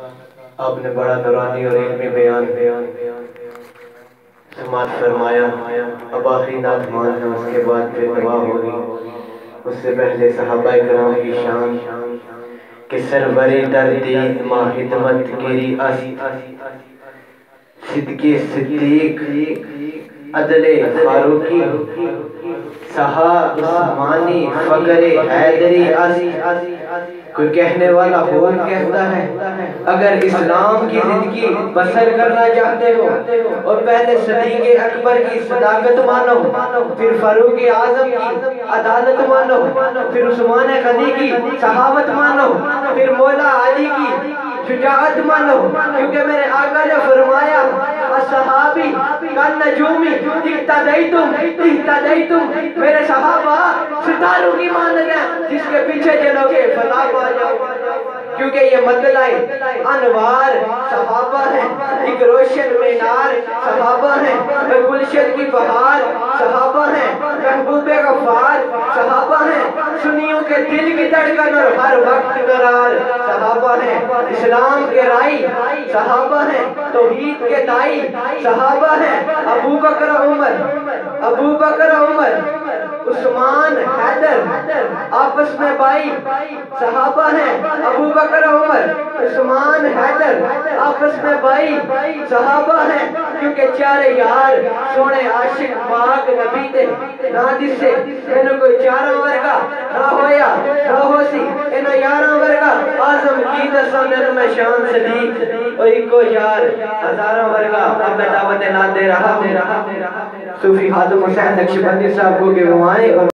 آپ نے بڑا نورانی اور علمی بیان سماعت فرمایا. اب آخری نعت مان ہے، اس کے بعد پھر دعا ہوگی. اس سے پہلے صحابہ کرام کی شان کہ سرور دردید ما خدمت گیری است، صدق صدیق عدل فاروقی سہا عثمانی فقر حیدری است. کوئی کہنے والا اور کہتا ہے اگر اسلام کی زندگی بسر کرنا چاہتے ہو اور پہلے صدیق اکبر کی صداقت مانو، پھر فاروق اعظم کی عدالت مانو، پھر عثمان غنی کی صحابت مانو، پھر مولا علی کی شجاعت مانو، کیونکہ میرے آقا نے فرمایا الصحابی کان نجومی اقتدیتم اہتدیتم. میرے صحابہ ستاروں کی مانند ہیں، جس کے پیچھے چلو گے فلاح پا جاؤ. کیونکہ یہ مطلع انوار صحابہ ہیں، ایک روشن مینار صحابہ ہیں، ایک گلشن کی بہار صحابہ ہیں، محبوب غفار صحابہ ہیں، سنیوں کے دل کی دھڑکن اور ہر وقت قرار صحابہ ہیں، اسلام کے رائی صحابہ ہیں، توحید کے دائی صحابہ ہیں. ابو بکر عمر عثمان حیدر آپس میں بائی صحابہ ہیں. ابو بکر عمر عثمان حیدر آپس میں بائی صحابہ ہیں، کیونکہ چارے یار سونے عاشق پاک نبی دے نہ جس سے انہوں کوئی چاروں ورگا نہ ہویا نہ ہو سی انہوں یاروں ورگا آزم کی دسوں انہوں میں شان صدیق اور ایک کو یار ہزاروں ورگا. اب میں دعوت نہ دے رہا صوفی خادم حسین نقشبندی صاحب کو کہ وہ آئیں.